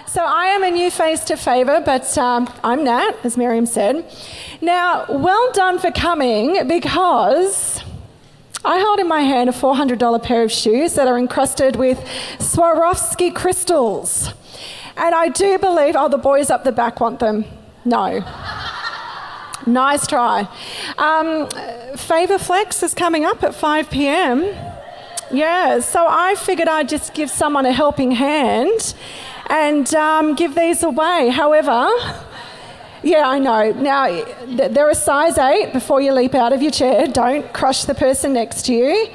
So I am a new face to Favour, but I'm Nat, as Miriam said. Now, well done for coming, because I hold in my hand a $400 pair of shoes that are encrusted with Swarovski crystals. And I do believe, the boys up the back want them. No. Nice try. Favour Flex is coming up at 5 p.m. Yeah, so I figured I'd just give someone a helping hand and give these away. However, yeah, I know. Now, they're a size 8 before you leap out of your chair. Don't crush the person next to you.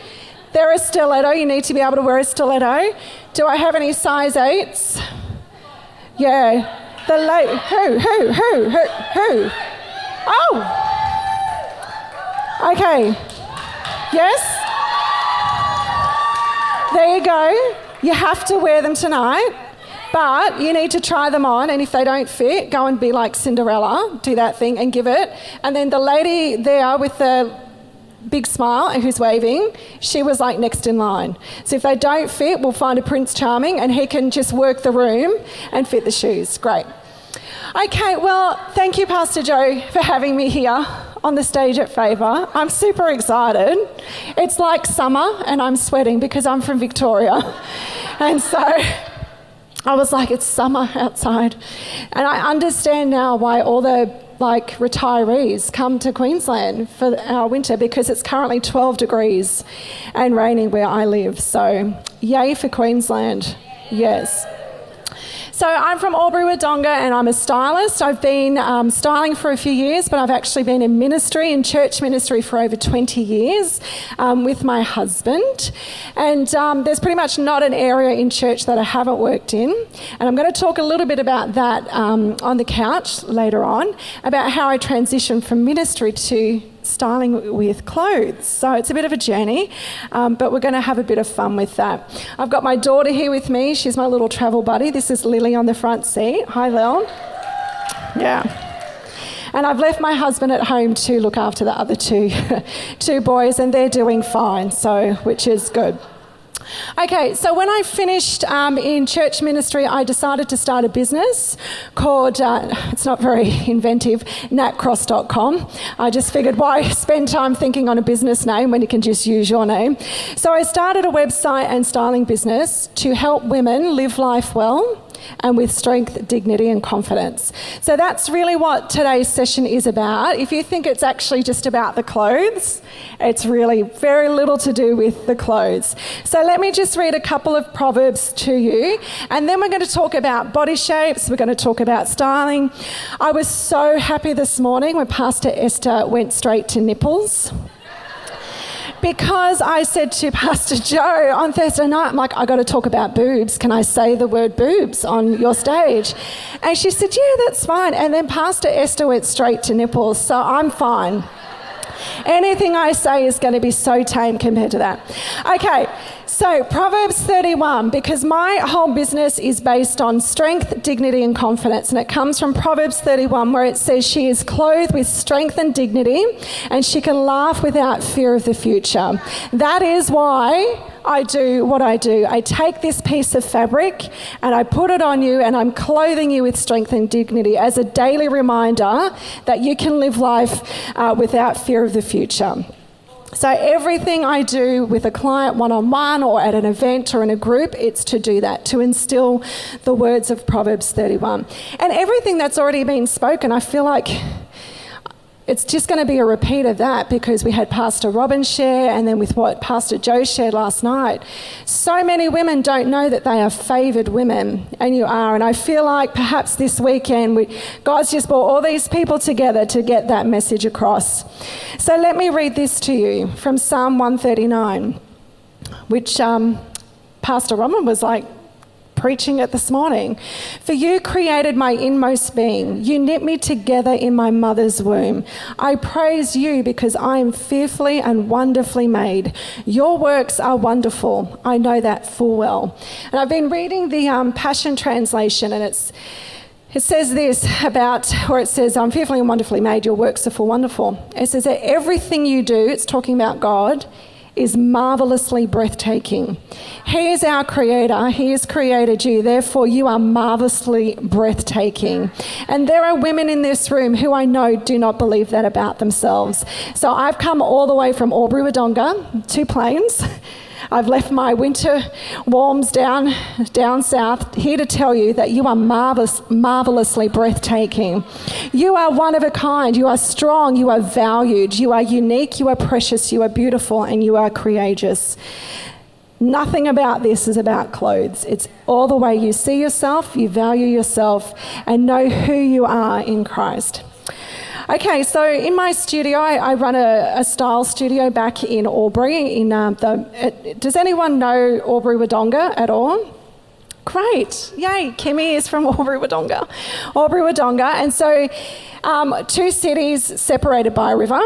They're a stiletto. You need to be able to wear a stiletto. Do I have any size 8s? Yeah. Who? Oh! Okay. Yes? There you go. You have to wear them tonight, but you need to try them on, and if they don't fit, go and be like Cinderella, do that thing and give it. And then the lady there with the big smile and who's waving, she was like next in line. So if they don't fit, we'll find a Prince Charming and he can just work the room and fit the shoes. Great. Okay, well, thank you, Pastor Joe, for having me here on the stage at Favour. I'm super excited. It's like summer and I'm sweating because I'm from Victoria. And so I was like, it's summer outside. And I understand now why all the retirees come to Queensland for our winter, because it's currently 12 degrees and raining where I live. So yay for Queensland. Yes. So I'm from Albury-Wodonga and I'm a stylist. I've been styling for a few years, but I've actually been in ministry, in church ministry, for over 20 years with my husband. And there's pretty much not an area in church that I haven't worked in. And I'm going to talk a little bit about that on the couch later on, about how I transitioned from ministry to styling with clothes. So it's a bit of a journey, but we're going to have a bit of fun with that. I've got my daughter here with me. She's my little travel buddy. This is Lily on the front seat. Hi, Lil. Yeah. And I've left my husband at home to look after the other two boys, and they're doing fine, so which is good. Okay, so when I finished in church ministry, I decided to start a business called, it's not very inventive, natcross.com. I just figured, why spend time thinking on a business name when you can just use your name? So I started a website and styling business to help women live life well and with strength, dignity and confidence. So that's really what today's session is about. If you think it's actually just about the clothes, it's really very little to do with the clothes. So let me just read a couple of proverbs to you, and then we're going to talk about body shapes, we're going to talk about styling. I was so happy this morning when Pastor Esther went straight to nipples, because I said to Pastor Joe on Thursday night, I'm like, I got to talk about boobs. Can I say the word boobs on your stage? And she said, yeah, that's fine. And then Pastor Esther went straight to nipples, so I'm fine. Anything I say is going to be so tame compared to that. Okay, so Proverbs 31, because my whole business is based on strength, dignity and confidence, and it comes from Proverbs 31, where it says she is clothed with strength and dignity and she can laugh without fear of the future. That is why I do what I do. I take this piece of fabric and I put it on you, and I'm clothing you with strength and dignity as a daily reminder that you can live life without fear of the future. So everything I do with a client one-on-one or at an event or in a group, it's to do that, to instill the words of Proverbs 31. And everything that's already been spoken, I feel like it's just going to be a repeat of that, because we had Pastor Robin share, and then with what Pastor Joe shared last night. So many women don't know that they are favoured women, and you are. And I feel like perhaps this weekend God's just brought all these people together to get that message across. So let me read this to you from Psalm 139, which Pastor Robin was like preaching it this morning. For you created my inmost being. You knit me together in my mother's womb. I praise you because I am fearfully and wonderfully made. Your works are wonderful. I know that full well. And I've been reading the Passion Translation, and it says this about, where it says, I'm fearfully and wonderfully made. Your works are full wonderful. It says that everything you do, it's talking about God, is marvelously breathtaking. He is our creator. He has created you. Therefore, you are marvelously breathtaking. And there are women in this room who I know do not believe that about themselves. So I've come all the way from Albury-Wodonga, 2 planes. I've left my winter warms down south here to tell you that you are marvelously breathtaking. You are one of a kind. You are strong. You are valued. You are unique. You are precious. You are beautiful, and you are courageous. Nothing about this is about clothes. It's all the way you see yourself, you value yourself, and know who you are in Christ. Okay, so in my studio, I run a style studio back in Albury. Does anyone know Albury-Wodonga at all? Great, yay, Kimmy is from Albury-Wodonga. And so 2 cities separated by a river.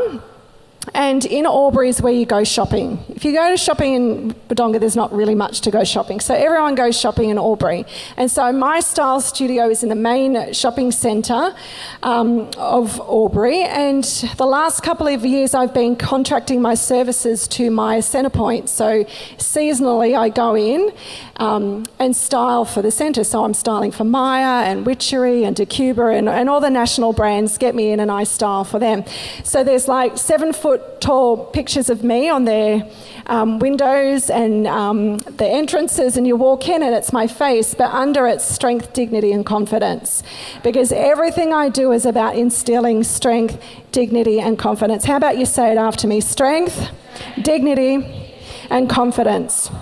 And in Albury is where you go shopping. If you go to shopping in Wodonga, there's not really much to go shopping. So everyone goes shopping in Albury. And so my style studio is in the main shopping centre of Albury. And the last couple of years, I've been contracting my services to my centre point. So seasonally, I go in and style for the centre. So I'm styling for Maya and Witchery and Decuba and all the national brands get me in and I style for them. So there's like 7-foot tall pictures of me on their windows and the entrances, and you walk in and it's my face, but under it's strength, dignity and confidence, because everything I do is about instilling strength, dignity and confidence. How about you say it after me? Strength, dignity and confidence.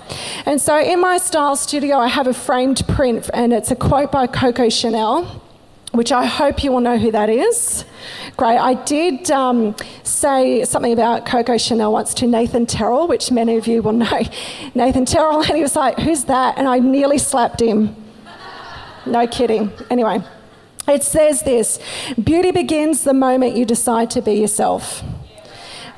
And so in my style studio I have a framed print, and it's a quote by Coco Chanel, which I hope you will know who that is. Great. I did say something about Coco Chanel once to Nathan Terrell, which many of you will know. Nathan Terrell, and he was like, "Who's that?" And I nearly slapped him. No kidding. Anyway, it says this: beauty begins the moment you decide to be yourself.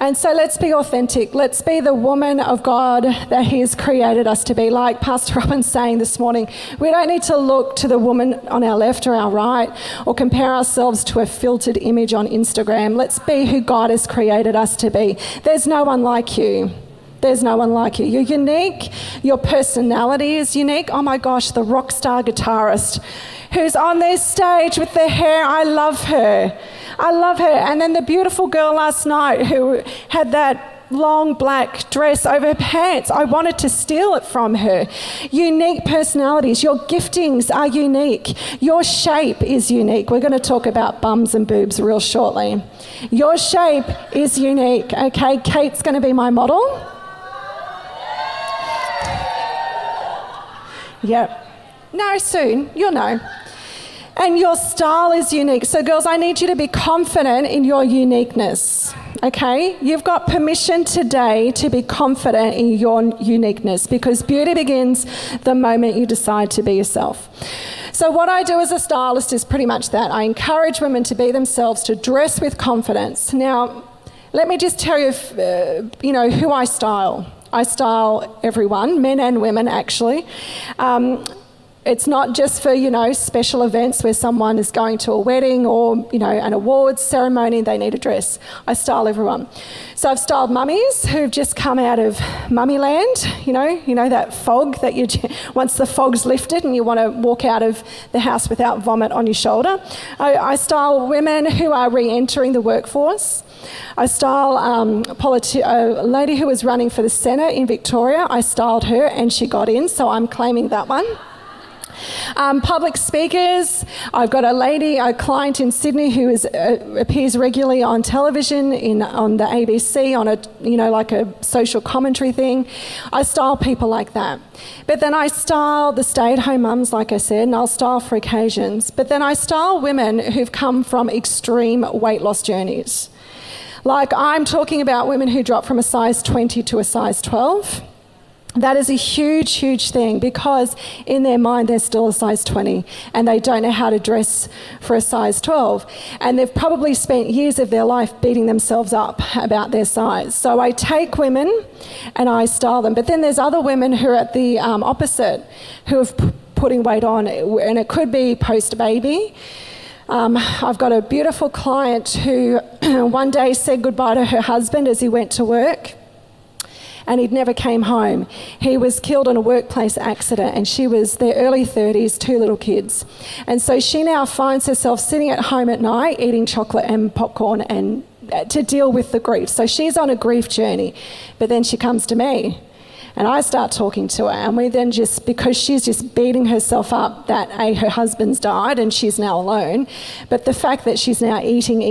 And so let's be authentic. Let's be the woman of God that He has created us to be. Like Pastor Robin's saying this morning, we don't need to look to the woman on our left or our right or compare ourselves to a filtered image on Instagram. Let's be who God has created us to be. There's no one like you. There's no one like you. You're unique. Your personality is unique. Oh my gosh, the rock star guitarist who's on this stage with the hair, I love her. I love her. And then the beautiful girl last night who had that long black dress over her pants. I wanted to steal it from her. Unique personalities. Your giftings are unique. Your shape is unique. We're going to talk about bums and boobs real shortly. Your shape is unique. Okay, Kate's going to be my model. Yep. No, soon. You'll know. And your style is unique. So girls, I need you to be confident in your uniqueness, okay? You've got permission today to be confident in your uniqueness, because beauty begins the moment you decide to be yourself. So what I do as a stylist is pretty much that. I encourage women to be themselves, to dress with confidence. Now, let me just tell you, who I style. I style everyone, men and women actually. It's not just for, special events where someone is going to a wedding or, an awards ceremony, they need a dress. I style everyone. So I've styled mummies who've just come out of mummy land, you know that fog that once the fog's lifted and you want to walk out of the house without vomit on your shoulder. I style women who are re-entering the workforce. I style a lady who was running for the Senate in Victoria. I styled her and she got in, so I'm claiming that one. Public speakers, I've got a client in Sydney who appears regularly on television on the ABC on a social commentary thing. I style people like that. But then I style the stay-at-home mums, like I said, and I'll style for occasions. But then I style women who've come from extreme weight loss journeys. Like I'm talking about women who drop from a size 20 to a size 12. That is a huge, huge thing, because in their mind they're still a size 20 and they don't know how to dress for a size 12. And they've probably spent years of their life beating themselves up about their size. So I take women and I style them. But then there's other women who are at the opposite, who are putting weight on, and it could be post-baby. I've got a beautiful client who one day said goodbye to her husband as he went to work. and he'd never came home. He was killed in a workplace accident, and she was their early 30s, 2 little kids. And so she now finds herself sitting at home at night eating chocolate and popcorn and to deal with the grief. So she's on a grief journey, but then she comes to me. And I start talking to her, and we then just, because she's just beating herself up that her husband's died and she's now alone, but the fact that she's now eating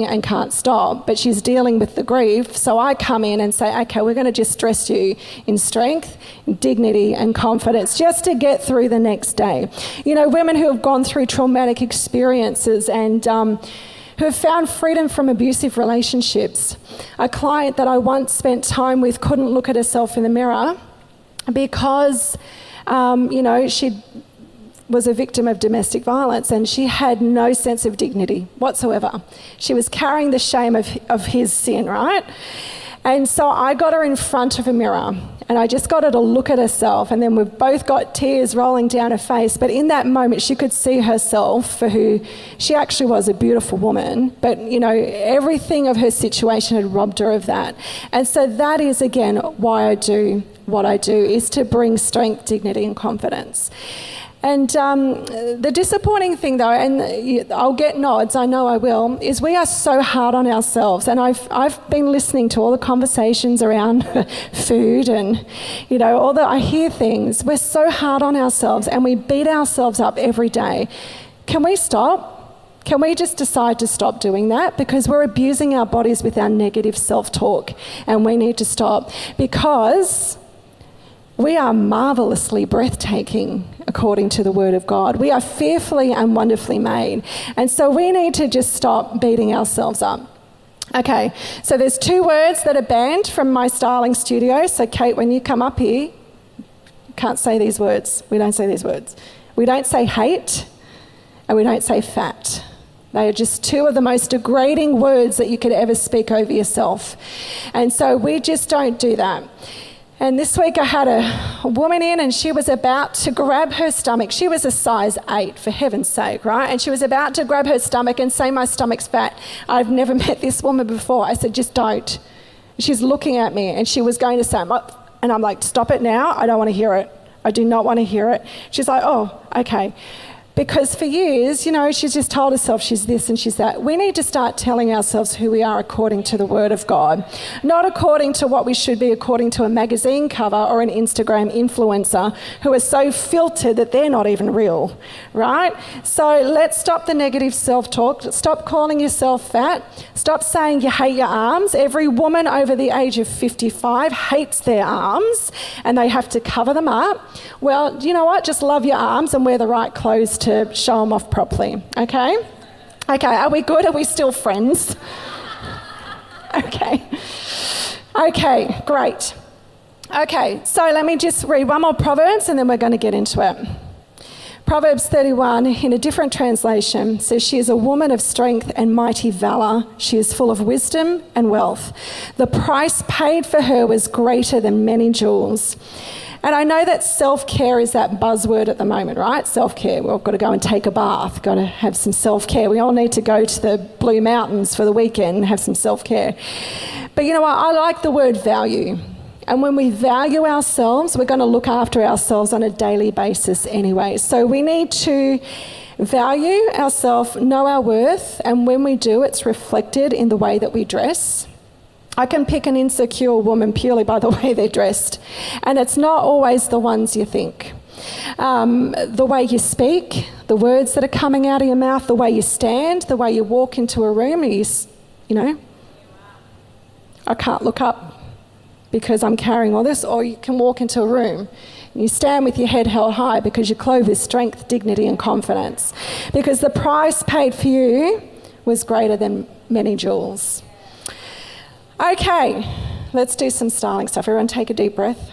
and can't stop, but she's dealing with the grief. So I come in and say, okay, we're going to just stress you in strength, dignity and confidence just to get through the next day. You know, women who have gone through traumatic experiences and who have found freedom from abusive relationships. A client that I once spent time with couldn't look at herself in the mirror because, she was a victim of domestic violence and she had no sense of dignity whatsoever. She was carrying the shame of his sin, right? And so I got her in front of a mirror and I just got her to look at herself, and then we've both got tears rolling down her face. But in that moment, she could see herself for who she actually was, a beautiful woman. But, everything of her situation had robbed her of that. And so that is, again, why I do what I do, is to bring strength, dignity and confidence. And the disappointing thing, though, and I'll get nods, I know I will, is we are so hard on ourselves. And I've been listening to all the conversations around food and, I hear things. We're so hard on ourselves and we beat ourselves up every day. Can we stop? Can we just decide to stop doing that? Because we're abusing our bodies with our negative self-talk, and we need to stop, because we are marvelously breathtaking according to the Word of God. We are fearfully and wonderfully made. And so we need to just stop beating ourselves up. Okay, so there's 2 words that are banned from my styling studio. So Kate, when you come up here, you can't say these words. We don't say these words. We don't say hate and we don't say fat. They are just 2 of the most degrading words that you could ever speak over yourself. And so we just don't do that. And this week I had a woman in and she was about to grab her stomach. She was a size 8, for heaven's sake, right? And she was about to grab her stomach and say, my stomach's fat. I've never met this woman before. I said, just don't. She's looking at me and she was going to say, and I'm like, stop it now. I don't want to hear it. I do not want to hear it. She's like, oh, okay. Because for years, she's just told herself she's this and she's that. We need to start telling ourselves who we are according to the Word of God, not according to what we should be according to a magazine cover or an Instagram influencer who are so filtered that they're not even real, right? So let's stop the negative self-talk. Stop calling yourself fat. Stop saying you hate your arms. Every woman over the age of 55 hates their arms and they have to cover them up. Well, you know what? Just love your arms and wear the right clothes to show them off properly, okay? Okay, are we good? Are we still friends? Okay, great. Okay, so let me just read one more Proverbs and then we're going to get into it. Proverbs 31, in a different translation, says, she is a woman of strength and mighty valour. She is full of wisdom and wealth. The price paid for her was greater than many jewels. And I know that self-care is that buzzword at the moment, right? Self-care. We've got to go and take a bath, got to have some self-care. We all need to go to the Blue Mountains for the weekend and have some self-care. But you know what? I like the word value. And when we value ourselves, we're going to look after ourselves on a daily basis anyway. So we need to value ourselves, know our worth, and when we do, it's reflected in the way that we dress. I can pick an insecure woman purely by the way they're dressed, and it's not always the ones you think. The way you speak, the words that are coming out of your mouth, the way you stand, the way you walk into a room, I can't look up because I'm carrying all this, or you can walk into a room and you stand with your head held high because you're clothed with strength, dignity and confidence, because the price paid for you was greater than many jewels. Okay, let's do some styling stuff. Everyone take a deep breath.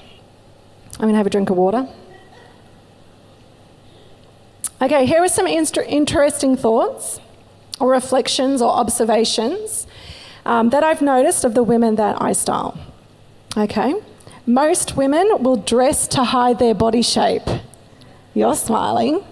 I'm going to have a drink of water. Okay, here are some interesting thoughts or reflections or observations that I've noticed of the women that I style. Okay, most women will dress to hide their body shape. You're smiling.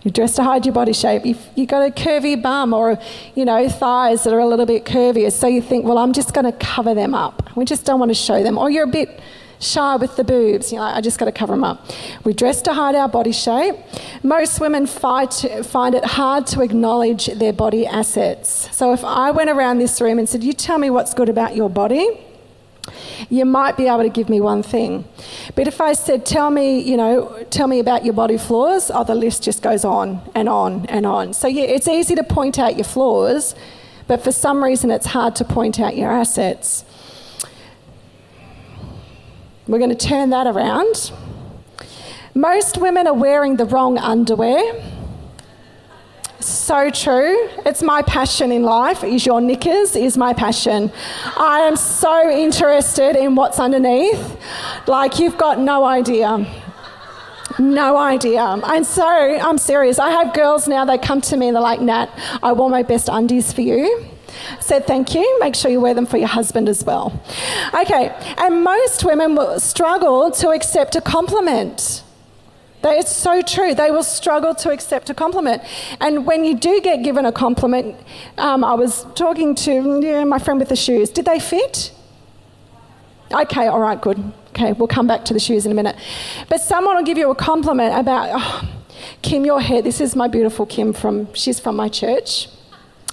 You're dressed to hide your body shape. You've got a curvy bum or, thighs that are a little bit curvier. So you think, well, I'm just going to cover them up. We just don't want to show them. Or you're a bit shy with the boobs. You're like, I just got to cover them up. We dress to hide our body shape. Most women find it hard to acknowledge their body assets. So if I went around this room and said, you tell me what's good about your body, you might be able to give me one thing. But if I said, tell me about your body flaws, the list just goes on and on and on. So yeah, it's easy to point out your flaws, but for some reason it's hard to point out your assets. We're going to turn that around. Most women are wearing the wrong underwear. So true. It's my passion in life. Your knickers is my passion. I am so interested in what's underneath. Like, you've got no idea. No idea. And so, I'm serious. I have girls now, they come to me and they're like, Nat, I wore my best undies for you. Said thank you. Make sure you wear them for your husband as well. Okay. And most women will struggle to accept a compliment. It's so true. They will struggle to accept a compliment. And when you do get given a compliment, I was talking to my friend with the shoes. Did they fit? Okay, all right, good. Okay, we'll come back to the shoes in a minute. But someone will give you a compliment about, Kim, your hair. This is my beautiful Kim she's from my church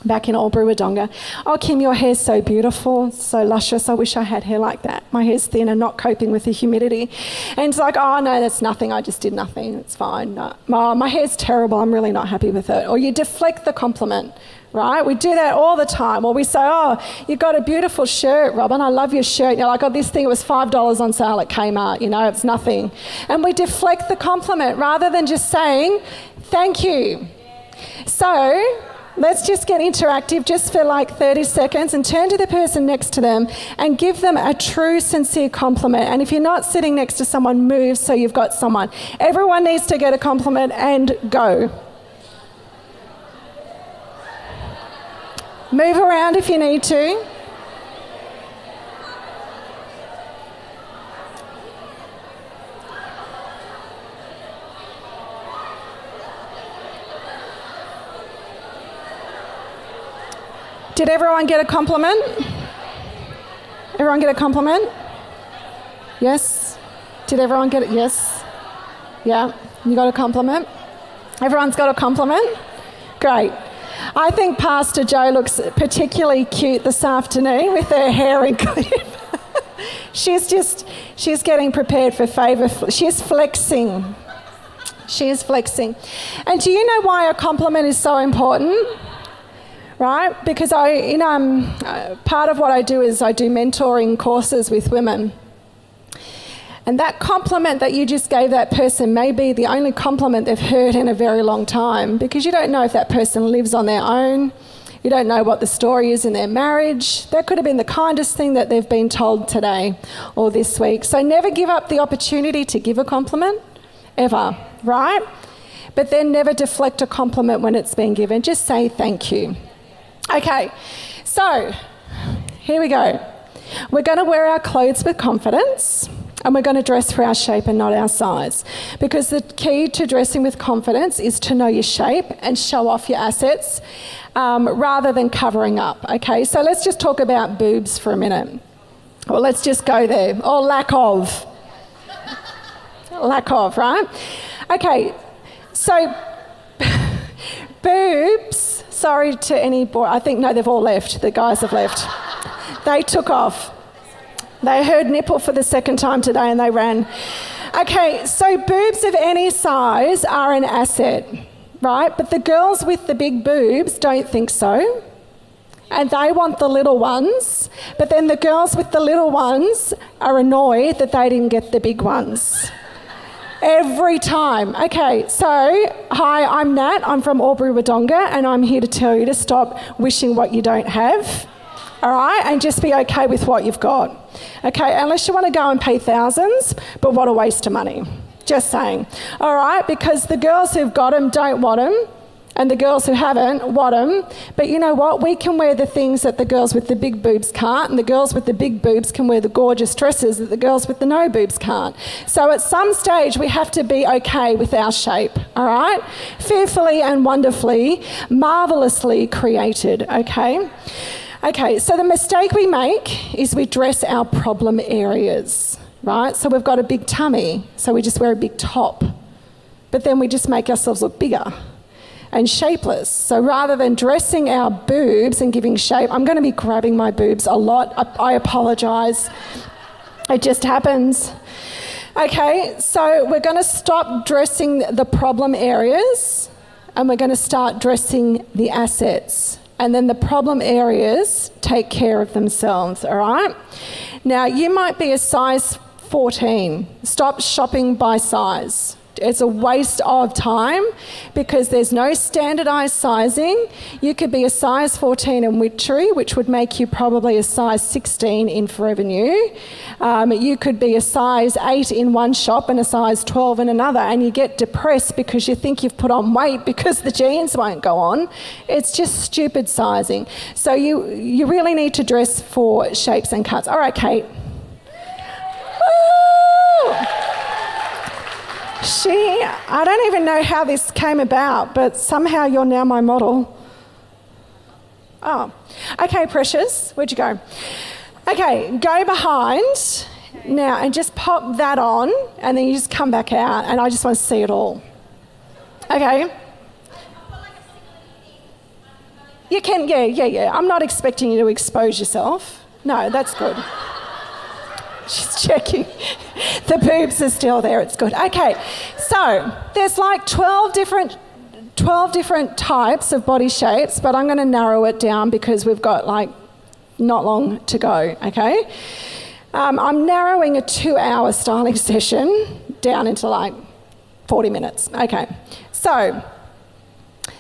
back in Albury, Wodonga. Oh, Kim, your hair's so beautiful, so luscious. I wish I had hair like that. My hair's thin and not coping with the humidity. And it's like, oh, no, that's nothing. I just did nothing. It's fine. No. My hair's terrible. I'm really not happy with it. Or you deflect the compliment, right? We do that all the time. Or we say, oh, you've got a beautiful shirt, Robin. I love your shirt. You're like, oh, this thing, it was $5 on sale at Kmart. It's nothing. And we deflect the compliment rather than just saying, thank you. So let's just get interactive just for like 30 seconds and turn to the person next to them and give them a true, sincere compliment. And if you're not sitting next to someone, move so you've got someone. Everyone needs to get a compliment and go. Move around if you need to. Did everyone get a compliment? Everyone get a compliment? Yes? Did everyone get it? Yes? Yeah? You got a compliment? Everyone's got a compliment? Great. I think Pastor Jo looks particularly cute this afternoon with her hair in clip. She's getting prepared for Favour. She's flexing. She is flexing. And do you know why a compliment is so important? Right? Because part of what I do is I do mentoring courses with women. And that compliment that you just gave that person may be the only compliment they've heard in a very long time, because you don't know if that person lives on their own. You don't know what the story is in their marriage. That could have been the kindest thing that they've been told today or this week. So never give up the opportunity to give a compliment, ever, right? But then never deflect a compliment when it's been given. Just say thank you. Okay, so here we go. We're going to wear our clothes with confidence, and we're going to dress for our shape and not our size. Because the key to dressing with confidence is to know your shape and show off your assets rather than covering up. Okay, so let's just talk about boobs for a minute. Or let's just go there. Or lack of. Lack of, right? Okay, so boobs. Sorry to any boy. I think, no, they've all left. The guys have left. They took off. They heard nipple for the second time today and they ran. Okay, so boobs of any size are an asset, right? But the girls with the big boobs don't think so. And they want the little ones. But then the girls with the little ones are annoyed that they didn't get the big ones. Every time. Okay, so, hi, I'm Nat. I'm from Albury, Wodonga, and I'm here to tell you to stop wishing what you don't have, all right, and just be okay with what you've got. Okay, unless you want to go and pay thousands, but what a waste of money. Just saying. All right, because the girls who've got them don't want them, And the girls who haven't, want them. But you know what? We can wear the things that the girls with the big boobs can't, and the girls with the big boobs can wear the gorgeous dresses that the girls with the no boobs can't. So at some stage, we have to be okay with our shape, all right? Fearfully and wonderfully, marvellously created, okay? Okay, so the mistake we make is we dress our problem areas, right? So we've got a big tummy, so we just wear a big top. But then we just make ourselves look bigger and shapeless. So rather than dressing our boobs and giving shape, I'm going to be grabbing my boobs a lot. I apologise. It just happens. Okay, so we're going to stop dressing the problem areas and we're going to start dressing the assets. And then the problem areas take care of themselves, all right? Now, you might be a size 14. Stop shopping by size. It's a waste of time because there's no standardised sizing. You could be a size 14 in Witchery, which would make you probably a size 16 in Forever New. You could be a size 8 in one shop and a size 12 in another, and you get depressed because you think you've put on weight because the jeans won't go on. It's just stupid sizing. So you really need to dress for shapes and cuts. All right, Kate. Woo! I don't even know how this came about, but somehow you're now my model. Oh, okay, Precious, where'd you go? Okay, go behind now and just pop that on, and then you just come back out, and I just want to see it all. Okay? You can, yeah. I'm not expecting you to expose yourself. No, that's good. She's checking. The boobs are still there. It's good. Okay, so there's like 12 different types of body shapes, but I'm going to narrow it down because we've got like not long to go, okay? I'm narrowing a 2-hour styling session down into like 40 minutes. Okay, so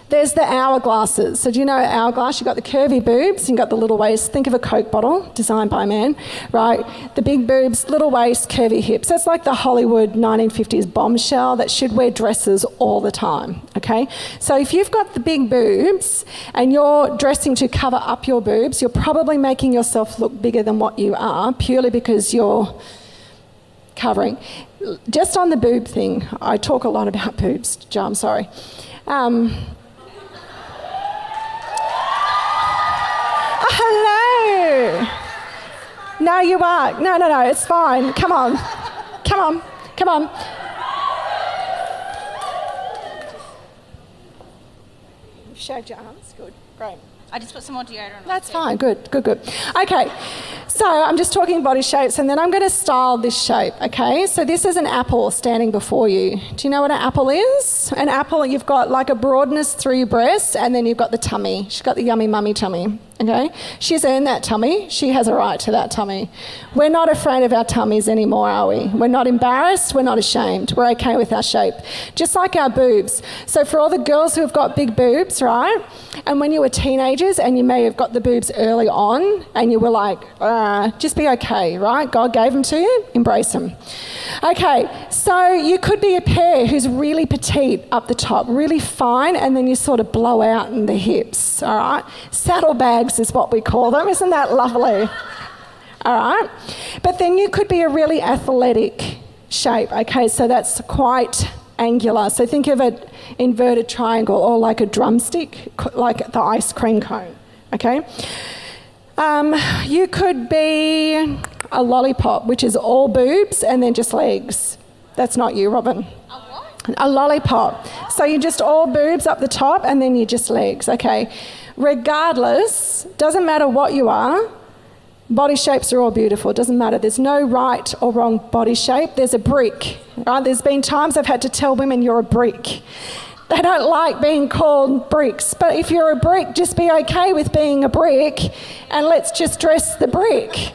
there's the hourglasses. So do you know hourglass? You've got the curvy boobs, you've got the little waist. Think of a Coke bottle, designed by a man, right? The big boobs, little waist, curvy hips. That's like the Hollywood 1950s bombshell that should wear dresses all the time, okay? So if you've got the big boobs and you're dressing to cover up your boobs, you're probably making yourself look bigger than what you are purely because you're covering. Just on the boob thing, I talk a lot about boobs, Jo, I'm sorry. Hello. No, you are. No, it's fine. Come on. You've shaved your arms. Good. Great. I just put some more deodorant on. That's fine. Good. Okay, so I'm just talking body shapes, and then I'm going to style this shape, okay? So this is an apple standing before you. Do you know what an apple is? An apple, you've got like a broadness through your breasts, and then you've got the tummy. She's got the yummy mummy tummy, okay? She's earned that tummy. She has a right to that tummy. We're not afraid of our tummies anymore, are we? We're not embarrassed. We're not ashamed. We're okay with our shape. Just like our boobs. So for all the girls who have got big boobs, right? And when you were teenagers and you may have got the boobs early on and you were like, just be okay, right? God gave them to you, embrace them. Okay, so you could be a pair who's really petite up the top, really fine, and then you sort of blow out in the hips, all right? Saddlebags is what we call them. Isn't that lovely? All right? But then you could be a really athletic shape, okay? So that's quite angular. So think of an inverted triangle or like a drumstick, like the ice cream cone, okay? You could be a lollipop, which is all boobs and then just legs. That's not you, Robin. A what? A lollipop. So you're just all boobs up the top and then you're just legs, okay? Regardless, doesn't matter what you are, body shapes are all beautiful. It doesn't matter. There's no right or wrong body shape. There's a brick, right? There's been times I've had to tell women you're a brick. They don't like being called bricks, but if you're a brick, just be okay with being a brick and let's just dress the brick.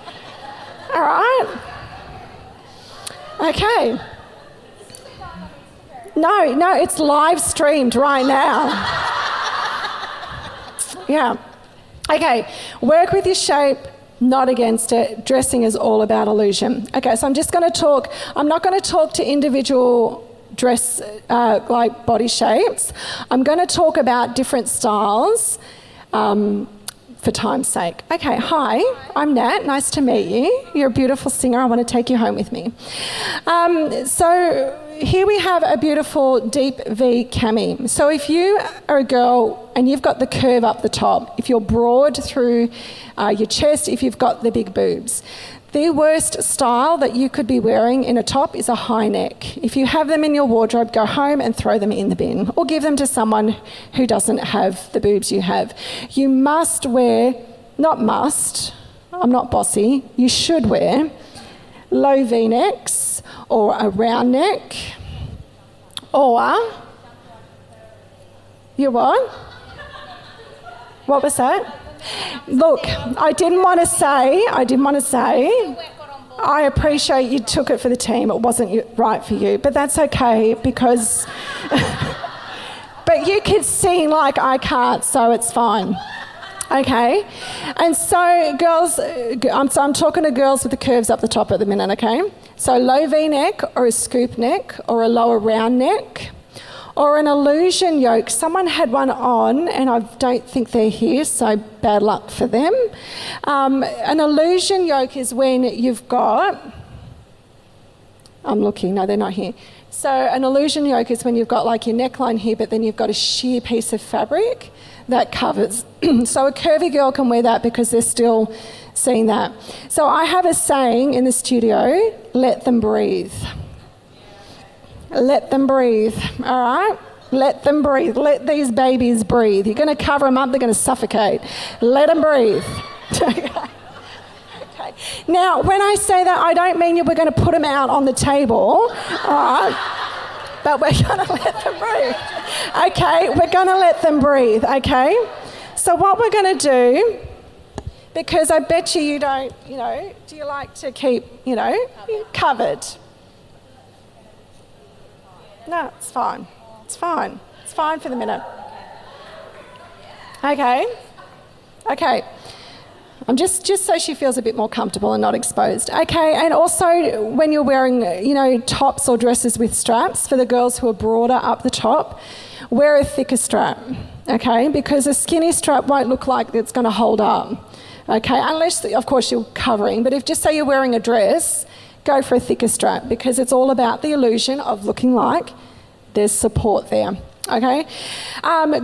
All right? Okay. No, it's live streamed right now. Yeah. Okay, work with your shape, not against it. Dressing is all about illusion. Okay, so I'm not going to talk to individual dress like body shapes. I'm going to talk about different styles for time's sake. Okay, hi, I'm Nat. Nice to meet you. You're a beautiful singer. I want to take you home with me. So here we have a beautiful deep V cami. So if you are a girl and you've got the curve up the top, if you're broad through your chest, if you've got the big boobs, the worst style that you could be wearing in a top is a high neck. If you have them in your wardrobe, go home and throw them in the bin or give them to someone who doesn't have the boobs you have. You must wear, not must, I'm not bossy, you should wear low V-necks or a round neck or, you what? What was that? Look, I didn't want to say, I appreciate you took it for the team. It wasn't right for you, but that's okay because, but you can sing like I can't, so it's fine. Okay? And so girls, I'm talking to girls with the curves up the top at the minute, okay? So low V-neck or a scoop neck or a lower round neck or an illusion yoke. Someone had one on and I don't think they're here, so bad luck for them. An illusion yoke is when you've got, I'm looking, no, they're not here. So an illusion yoke is when you've got like your neckline here, but then you've got a sheer piece of fabric that covers. So a curvy girl can wear that because they're still seeing that. So I have a saying in the studio, let them breathe. Let them breathe, all right? Let them breathe. Let these babies breathe. You're going to cover them up, they're going to suffocate. Let them breathe. Okay. Now, when I say that, I don't mean we're going to put them out on the table, all right? But we're going to let them breathe. Okay, we're going to let them breathe, okay? So what we're going to do, because I bet you don't, do you like to keep, covered? No, it's fine. It's fine. It's fine for the minute. Okay. I'm just so she feels a bit more comfortable and not exposed. Okay, and also when you're wearing, tops or dresses with straps, for the girls who are broader up the top, wear a thicker strap, okay? Because a skinny strap won't look like it's going to hold up, okay? Unless, of course, you're covering. But if just say you're wearing a dress, go for a thicker strap because it's all about the illusion of looking like there's support there, okay?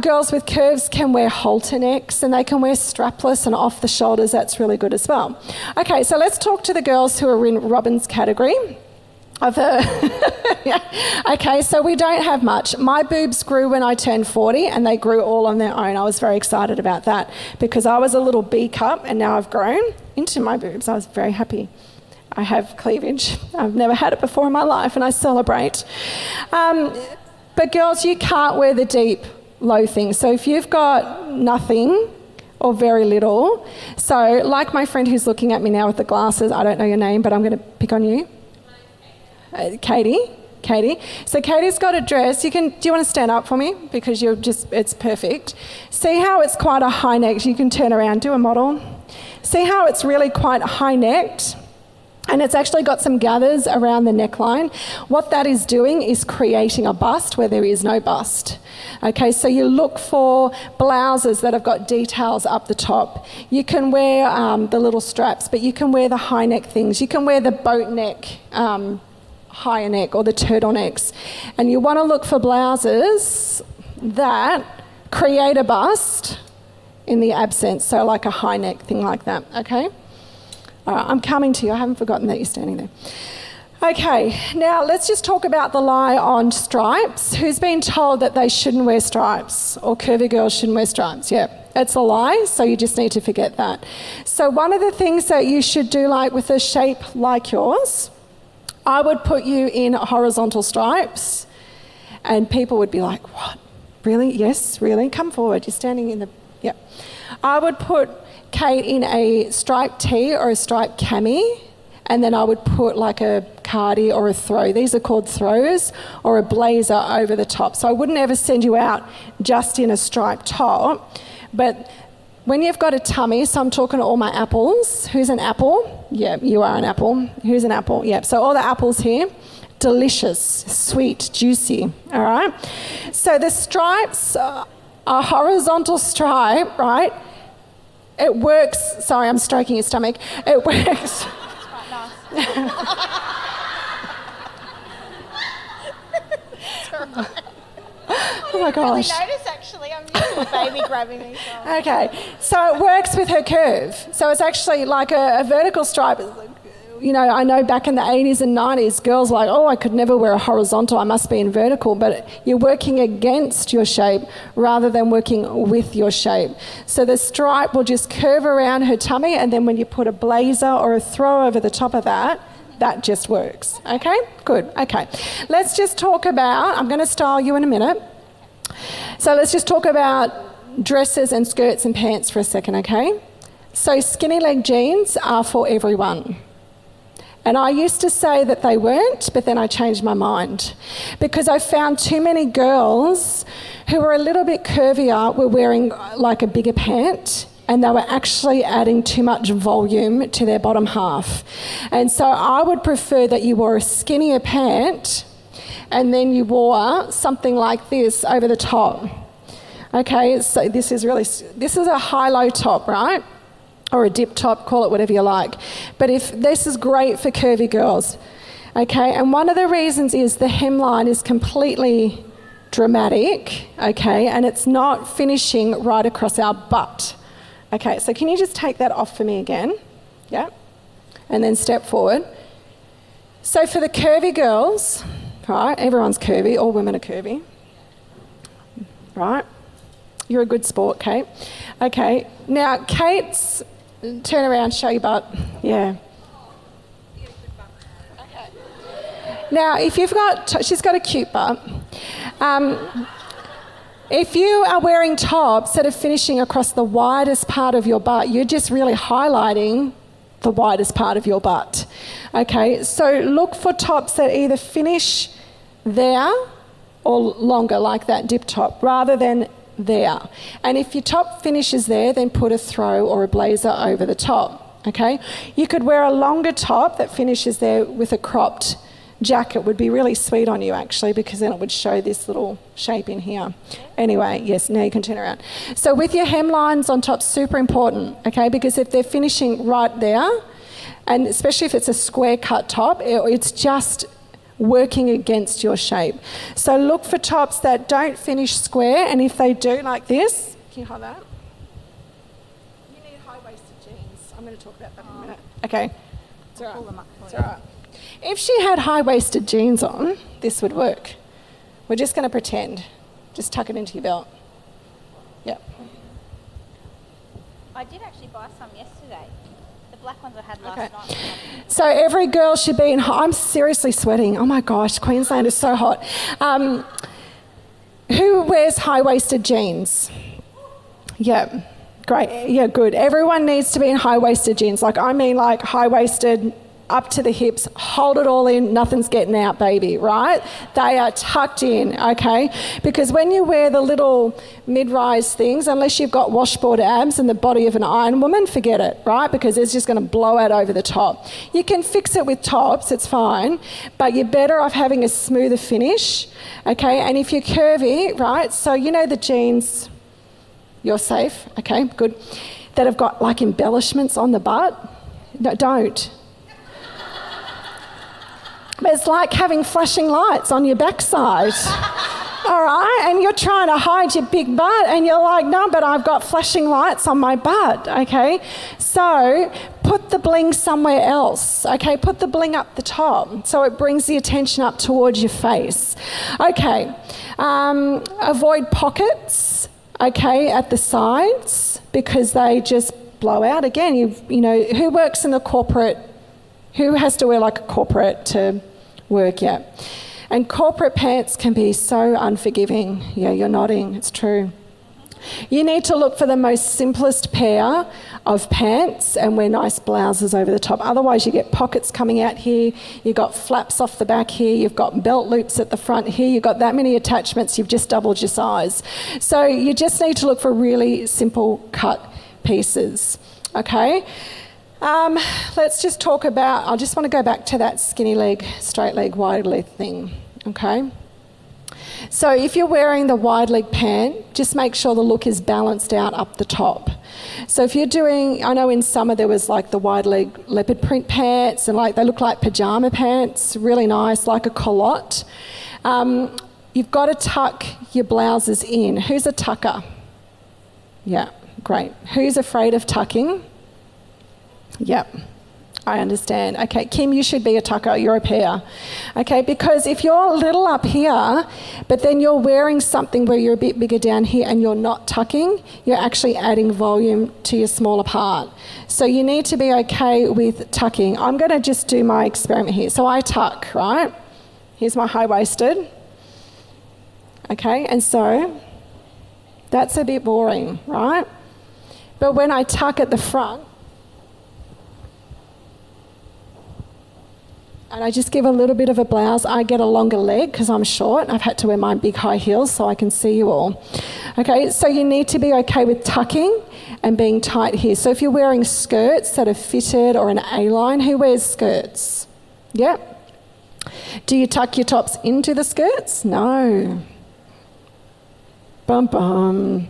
Girls with curves can wear halter necks and they can wear strapless and off the shoulders. That's really good as well. Okay, so let's talk to the girls who are in Robin's category. Yeah. Okay, so we don't have much. My boobs grew when I turned 40 and they grew all on their own. I was very excited about that because I was a little B cup and now I've grown into my boobs. I was very happy. I have cleavage. I've never had it before in my life and I celebrate. But girls, you can't wear the deep, low things. So if you've got nothing or very little, so like my friend who's looking at me now with the glasses, I don't know your name, but I'm going to pick on you. Katie. So Katie's got a dress. Do you want to stand up for me? Because it's perfect. See how it's quite a high neck. You can turn around, do a model. See how it's really quite high necked? And it's actually got some gathers around the neckline. What that is doing is creating a bust where there is no bust. Okay, so you look for blouses that have got details up the top. You can wear the little straps, but you can wear the high neck things. You can wear the boat neck, higher neck, or the turtlenecks. And you want to look for blouses that create a bust in the absence, so like a high neck thing like that, okay? All right, I'm coming to you. I haven't forgotten that you're standing there. Okay, now let's just talk about the lie on stripes. Who's been told that they shouldn't wear stripes or curvy girls shouldn't wear stripes? Yeah, it's a lie, so you just need to forget that. So one of the things that you should do, like with a shape like yours, I would put you in horizontal stripes and people would be like, what? Really? Yes, really? Come forward. You're standing in the... Yeah. I would put Kate in a striped tee or a striped cami, and then I would put like a cardi or a throw. These are called throws, or a blazer over the top. So I wouldn't ever send you out just in a striped top. But when you've got a tummy, so I'm talking to all my apples. Who's an apple? Yeah, you are an apple. Who's an apple? Yeah, so all the apples here. delicious, sweet, juicy, all right? So the stripes are a horizontal stripe, right? It works, sorry, I'm stroking your stomach. It works. It's quite nice. It's all right. Oh my gosh. I notice actually, I'm used to a baby grabbing me. So. Okay, so it works with her curve. So it's actually like a vertical stripe. You know, I know back in the 80s and 90s, girls were like, oh, I could never wear a horizontal, I must be in vertical. But you're working against your shape rather than working with your shape. So the stripe will just curve around her tummy, and then when you put a blazer or a throw over the top of that, that just works. Okay, good. Okay, let's just talk about, I'm going to style you in a minute. So let's just talk about dresses and skirts and pants for a second, okay? So skinny leg jeans are for everyone. And I used to say that they weren't, but then I changed my mind because I found too many girls who were a little bit curvier were wearing like a bigger pant, and they were actually adding too much volume to their bottom half. And so I would prefer that you wore a skinnier pant and then you wore something like this over the top. Okay, so this is a high-low top, right? Or a dip top, call it whatever you like. But if this is great for curvy girls, okay? And one of the reasons is the hemline is completely dramatic, okay? And it's not finishing right across our butt. Okay, so can you just take that off for me again? Yeah. And then step forward. So for the curvy girls, right, everyone's curvy, all women are curvy, right? You're a good sport, Kate. Okay, now Kate's, turn around, show your butt. Yeah. Okay. Now, if you've got, she's got a cute butt. If you are wearing tops that are finishing across the widest part of your butt, you're just really highlighting the widest part of your butt. Okay, so look for tops that either finish there or longer, like that dip top, rather than there. And if your top finishes there, then put a throw or a blazer over the top. Okay, you could wear a longer top that finishes there with a cropped jacket. Would be really sweet on you actually, because then it would show this little shape in here. Anyway, yes, now you can turn around. So with your hemlines on top, super important, okay, because if they're finishing right there, and especially if it's a square cut top, it's just working against your shape. So look for tops that don't finish square, and if they do, like this, can you hold that? You need high-waisted jeans. I'm going to talk about that in a minute. Okay. It's all right. Pull them up for It's you. all right. If she had high-waisted jeans on, this would work. We're just going to pretend. Just tuck it into your belt. Yep. I did actually buy some yesterday. The black ones I had last Okay. night. So every girl should be in... I'm seriously sweating. Oh my gosh, Queensland is so hot. Who wears high-waisted jeans? Yeah, great. Yeah, good. Everyone needs to be in high-waisted jeans. Like high-waisted, up to the hips, hold it all in, nothing's getting out, baby, right? They are tucked in, okay? Because when you wear the little mid-rise things, unless you've got washboard abs and the body of an Iron Woman, forget it, right? Because it's just going to blow out over the top. You can fix it with tops, it's fine, but you're better off having a smoother finish, okay? And if you're curvy, right, so you know the jeans, you're safe, okay, good, that have got like embellishments on the butt? No, don't. But it's like having flashing lights on your backside, all right? And you're trying to hide your big butt and you're like, no, but I've got flashing lights on my butt, okay? So put the bling somewhere else, okay? Put the bling up the top so it brings the attention up towards your face. Okay, avoid pockets, okay, at the sides because they just blow out. Again, you know, who works in the corporate? Who has to wear like a corporate to work? Yeah. And corporate pants can be so unforgiving. Yeah, you're nodding, it's true. You need to look for the most simplest pair of pants and wear nice blouses over the top. Otherwise you get pockets coming out here, you've got flaps off the back here, you've got belt loops at the front here, you've got that many attachments, you've just doubled your size. So you just need to look for really simple cut pieces, okay? Let's just talk about, I just want to go back to that skinny leg, straight leg, wide leg thing, okay? So if you're wearing the wide leg pant, just make sure the look is balanced out up the top. So if you're doing, I know in summer there was like the wide leg leopard print pants and like they look like pajama pants, really nice, like a culotte. You've got to tuck your blouses in. Who's a tucker? Yeah, great. Who's afraid of tucking? Yep, I understand. Okay, Kim, you should be a tucker. You're a pair. Okay, because if you're a little up here, but then you're wearing something where you're a bit bigger down here and you're not tucking, you're actually adding volume to your smaller part. So you need to be okay with tucking. I'm going to just do my experiment here. So I tuck, right? Here's my high-waisted. Okay, and so that's a bit boring, right? But when I tuck at the front, and I just give a little bit of a blouse, I get a longer leg because I'm short. I've had to wear my big high heels so I can see you all. Okay, so you need to be okay with tucking and being tight here. So if you're wearing skirts that are fitted or an A-line, who wears skirts? Yep. Do you tuck your tops into the skirts? No. Bum bum.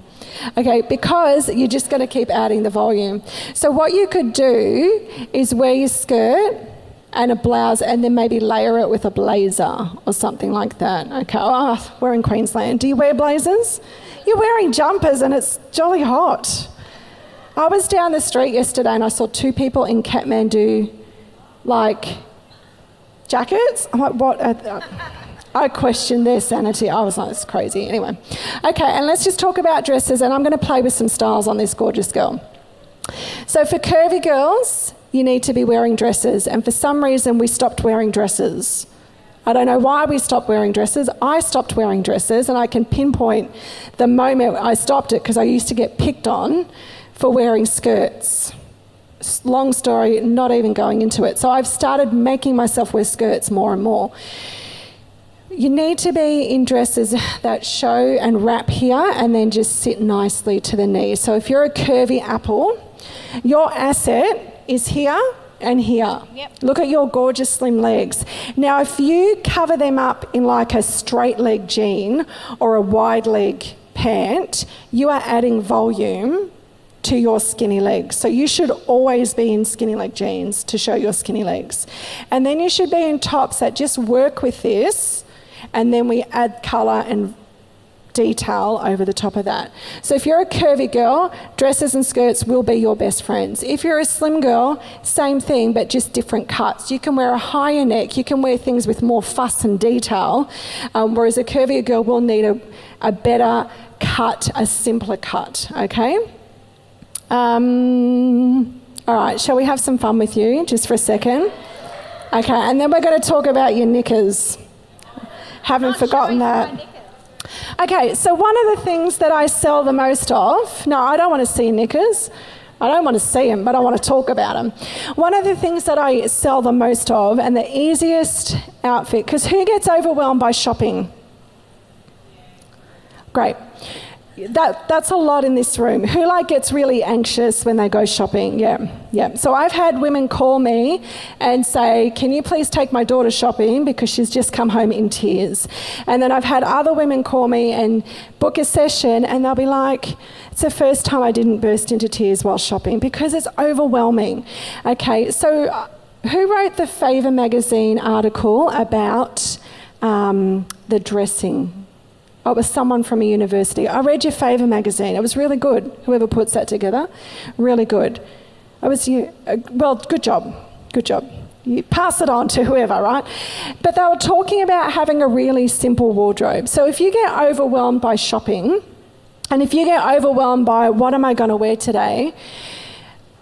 Okay, because you're just going to keep adding the volume. So what you could do is wear your skirt and a blouse and then maybe layer it with a blazer or something like that. Okay, we're in Queensland. Do you wear blazers? You're wearing jumpers and it's jolly hot. I was down the street yesterday and I saw 2 people in Kathmandu, like, jackets. I'm like, what? I questioned their sanity. I was like, it's crazy. Anyway. Okay, and let's just talk about dresses, and I'm going to play with some styles on this gorgeous girl. So for curvy girls, you need to be wearing dresses, and for some reason we stopped wearing dresses. I don't know why we stopped wearing dresses. I stopped wearing dresses, and I can pinpoint the moment I stopped it because I used to get picked on for wearing skirts. Long story, not even going into it. So I've started making myself wear skirts more and more. You need to be in dresses that show and wrap here and then just sit nicely to the knee. So if you're a curvy apple, your asset is here and here. Yep. Look at your gorgeous slim legs. Now, if you cover them up in like a straight leg jean or a wide leg pant, you are adding volume to your skinny legs. So you should always be in skinny leg jeans to show your skinny legs. And then you should be in tops that just work with this, and then we add colour and detail over the top of that. So if you're a curvy girl, dresses and skirts will be your best friends. If you're a slim girl, same thing, but just different cuts. You can wear a higher neck, you can wear things with more fuss and detail, whereas a curvier girl will need a better cut, a simpler cut, okay? All right, shall we have some fun with you just for a second? Okay, and then we're going to talk about your knickers. Haven't forgotten that. Okay, so one of the things that I sell the most of, no, I don't want to see knickers. I don't want to see them, but I want to talk about them. One of the things that I sell the most of, and the easiest outfit, because who gets overwhelmed by shopping? Great. That's a lot in this room. Who gets really anxious when they go shopping? Yeah. So I've had women call me and say, can you please take my daughter shopping because she's just come home in tears. And then I've had other women call me and book a session and they'll be like, it's the first time I didn't burst into tears while shopping because it's overwhelming. Okay, so who wrote the Favour magazine article about the dressing? Oh, it was someone from a university. I read your Favour magazine. It was really good. Whoever puts that together, really good. It was you. Well, good job. Good job. You pass it on to whoever, right? But they were talking about having a really simple wardrobe. So if you get overwhelmed by shopping, and if you get overwhelmed by what am I going to wear today,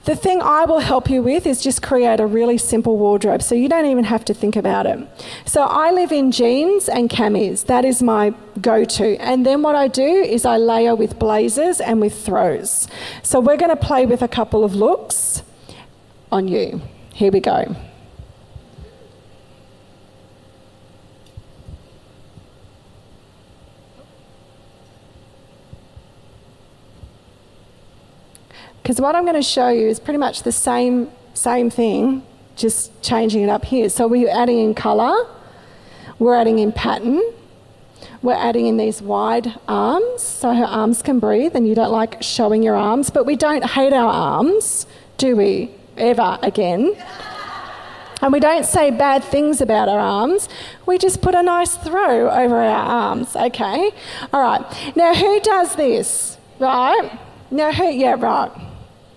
the thing I will help you with is just create a really simple wardrobe so you don't even have to think about it. So I live in jeans and camis. That is my go-to. And then what I do is I layer with blazers and with throws. So we're going to play with a couple of looks on you. Here we go. Because what I'm going to show you is pretty much the same Same thing, just changing it up here. So we're adding in colour, we're adding in pattern, we're adding in these wide arms so her arms can breathe, and you don't like showing your arms, but we don't hate our arms, do we? Ever again. And we don't say bad things about our arms. We just put a nice throw over our arms, okay? All right. Now, who does this, right? Now, who? Yeah, right.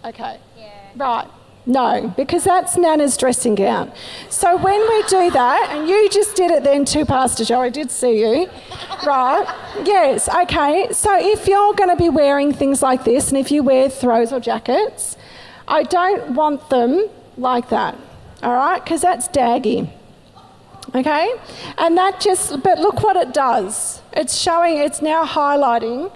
Okay. Yeah. Right. No, because that's Nana's dressing gown. So when we do that, and you just did it then too, Pastor Joe, I did see you, right? Yes, okay. So if you're going to be wearing things like this, and if you wear throws or jackets, I don't want them like that, all right? Because that's daggy, okay? And that just, but look what it does. It's showing, it's now highlighting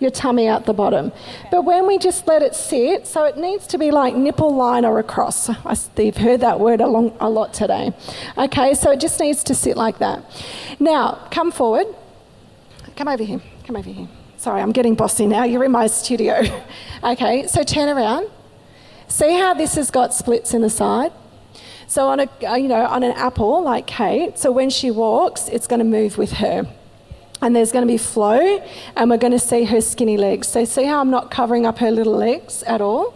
your tummy out the bottom. But when we just let it sit, so it needs to be like nipple line or across. You've heard that word a lot today. Okay, so it just needs to sit like that. Now, come forward. Come over here. Come over here. Sorry, I'm getting bossy now. You're in my studio. Okay, so turn around. See how this has got splits in the side? So on on an apple like Kate, so when she walks, it's going to move with her. And there's going to be flow, and we're going to see her skinny legs. So see how I'm not covering up her little legs at all?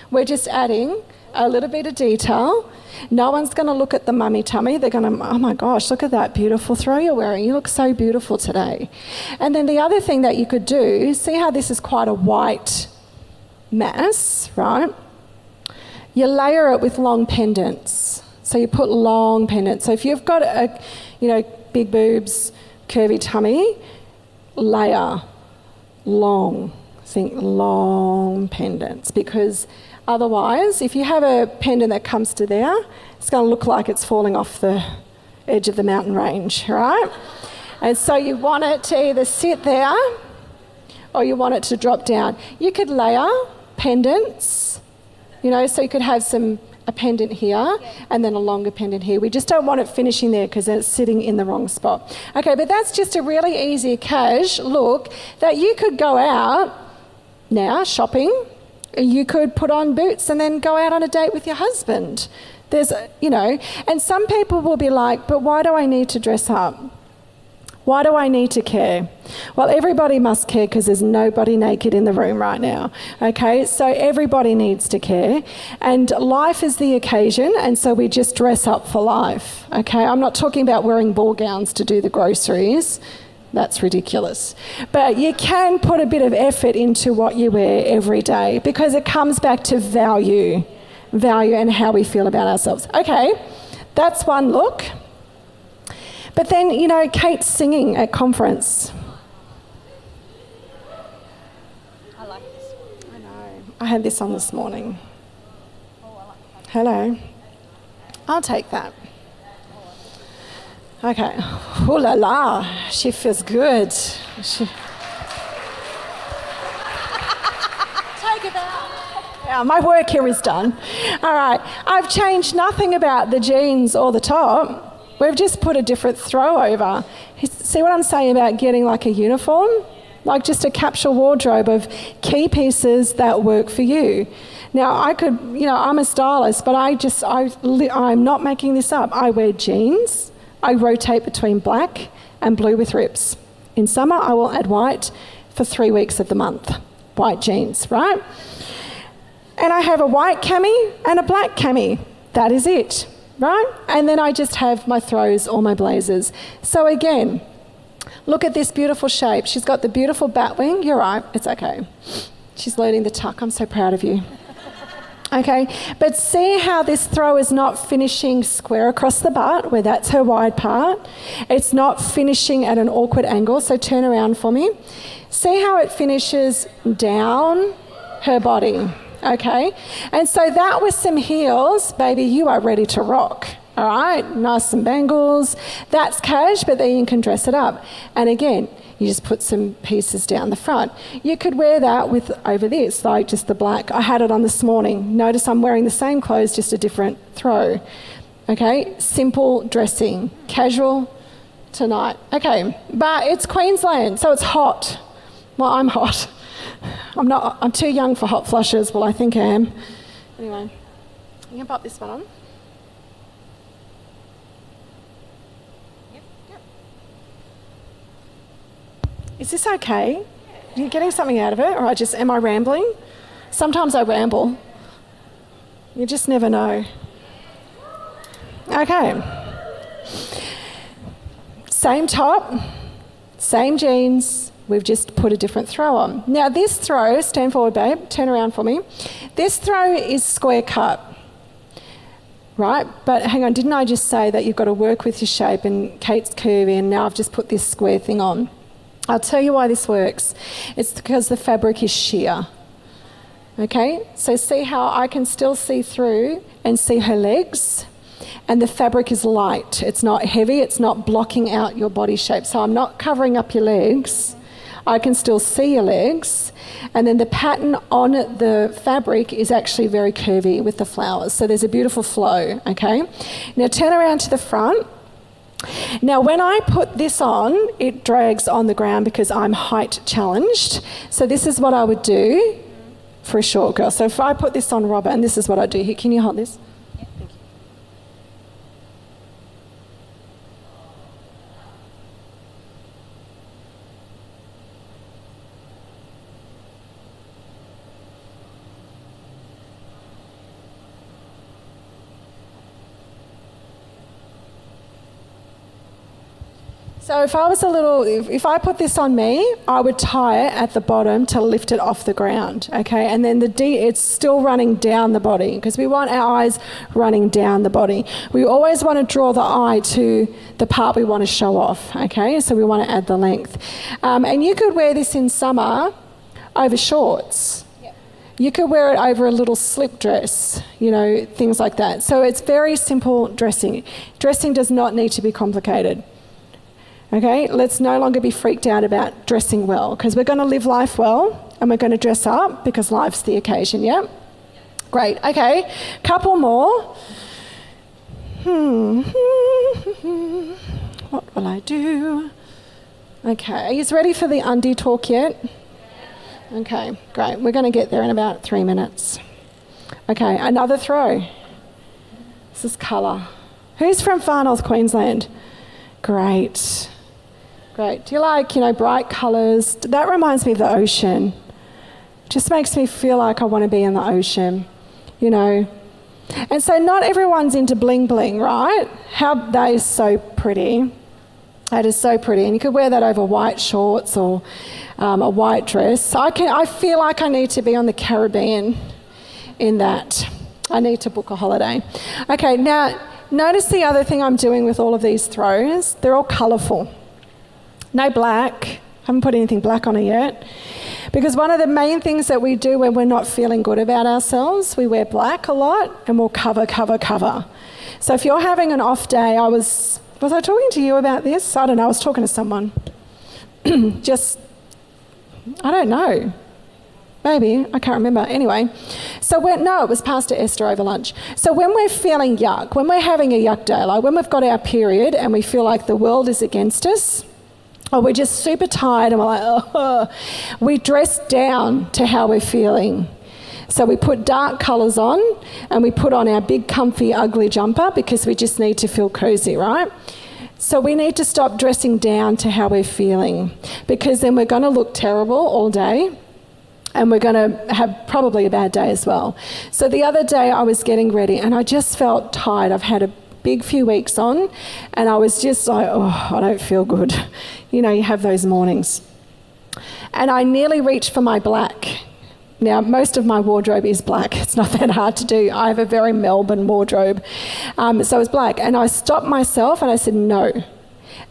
We're just adding a little bit of detail. No one's going to look at the mummy tummy. They're going to, oh my gosh, look at that beautiful throw you're wearing. You look so beautiful today. And then the other thing that you could do, see how this is quite a white mass, right? You layer it with long pendants. So you put long pendants. So if you've got big boobs, curvy tummy, layer long pendants, because otherwise, if you have a pendant that comes to there, it's going to look like it's falling off the edge of the mountain range, right? And so you want it to either sit there or you want it to drop down. You could layer pendants, so you could have a pendant here and then a longer pendant here. We just don't want it finishing there because it's sitting in the wrong spot. Okay, but that's just a really easy cash look that you could go out now shopping. You could put on boots and then go out on a date with your husband. And some people will be like, but why do I need to dress up? Why do I need to care? Well, everybody must care because there's nobody naked in the room right now, okay? So everybody needs to care. And life is the occasion, and so we just dress up for life, okay? I'm not talking about wearing ball gowns to do the groceries. That's ridiculous. But you can put a bit of effort into what you wear every day because it comes back to value and how we feel about ourselves. Okay, that's one look. But then, Kate's singing at conference. I like this. I know. I had this on this morning. Oh, I like that. Hello. I'll take that. Okay. Ooh la la. She feels good. Take it out. Yeah, my work here is done. All right. I've changed nothing about the jeans or the top. We've just put a different throw over. See what I'm saying about getting like a uniform? Like just a capsule wardrobe of key pieces that work for you. Now, I could, I'm a stylist, but I'm not making this up. I wear jeans. I rotate between black and blue with rips. In summer, I will add white for 3 weeks of the month. White jeans, right? And I have a white cami and a black cami. That is it. Right? And then I just have my throws or my blazers. So again, look at this beautiful shape. She's got the beautiful bat wing. You're right, it's okay. She's learning the tuck. I'm so proud of you. Okay, but see how this throw is not finishing square across the butt, where that's her wide part. It's not finishing at an awkward angle, so turn around for me. See how it finishes down her body. Okay, and so that with some heels, baby, you are ready to rock. All right, nice some bangles. That's cash, but then you can dress it up. And again, you just put some pieces down the front. You could wear that with over this, like just the black. I had it on this morning. Notice I'm wearing the same clothes, just a different throw. Okay, simple dressing, casual tonight. Okay, but it's Queensland, so it's hot. Well, I'm hot. I'm too young for hot flushes. Well, I think I am. Anyway, You can pop this one on. Yep. Is this okay? Are you getting something out of it, or am I rambling? Sometimes I ramble. You just never know. Okay. Same top, same jeans. We've just put a different throw on. Now this throw, stand forward babe, turn around for me. This throw is square cut, right? But hang on, didn't I just say that you've got to work with your shape, and Kate's curvy and now I've just put this square thing on. I'll tell you why this works. It's because the fabric is sheer. Okay, so see how I can still see through and see her legs? And the fabric is light. It's not heavy, it's not blocking out your body shape. So I'm not covering up your legs. I can still see your legs. And then the pattern on the fabric is actually very curvy with the flowers. So there's a beautiful flow, okay? Now turn around to the front. Now when I put this on, it drags on the ground because I'm height challenged. So this is what I would do for a short girl. So if I put this on Robert, and this is what I do. Here, can you hold this? Yeah, thank you. So if I put this on me, I would tie it at the bottom to lift it off the ground, okay? And then it's still running down the body because we want our eyes running down the body. We always want to draw the eye to the part we want to show off, okay? So we want to add the length. And you could wear this in summer over shorts. Yep. You could wear it over a little slip dress, things like that. So it's very simple dressing. Dressing does not need to be complicated. Okay, let's no longer be freaked out about dressing well because we're going to live life well and we're going to dress up because life's the occasion, yeah? Great, okay, couple more. What will I do? Okay, are you ready for the undie talk yet? Okay, great. We're going to get there in about 3 minutes. Okay, another throw. This is colour. Who's from Far North Queensland? Great. Great. Do you like, bright colours? That reminds me of the ocean. Just makes me feel like I want to be in the ocean, And so not everyone's into bling bling, right? That is so pretty. That is so pretty. And you could wear that over white shorts or a white dress. I feel like I need to be on the Caribbean in that. I need to book a holiday. Okay, now notice the other thing I'm doing with all of these throws. They're all colourful. No black. Haven't put anything black on it yet. Because one of the main things that we do when we're not feeling good about ourselves, we wear black a lot and we'll cover. So if you're having an off day, was I talking to you about this? I don't know, I was talking to someone. I don't know. Maybe, I can't remember. Anyway, it was Pastor Esther over lunch. So when we're feeling yuck, when we're having a yuck day, like when we've got our period and we feel like the world is against us, or we're just super tired and we're like, we dress down to how we're feeling. So we put dark colours on and we put on our big comfy ugly jumper because we just need to feel cosy, right? So we need to stop dressing down to how we're feeling because then we're going to look terrible all day and we're going to have probably a bad day as well. So the other day I was getting ready and I just felt tired. I've had a big few weeks on and I was just like, I don't feel good. You have those mornings. And I nearly reached for my black. Now, most of my wardrobe is black. It's not that hard to do. I have a very Melbourne wardrobe. So it's black. And I stopped myself and I said, no.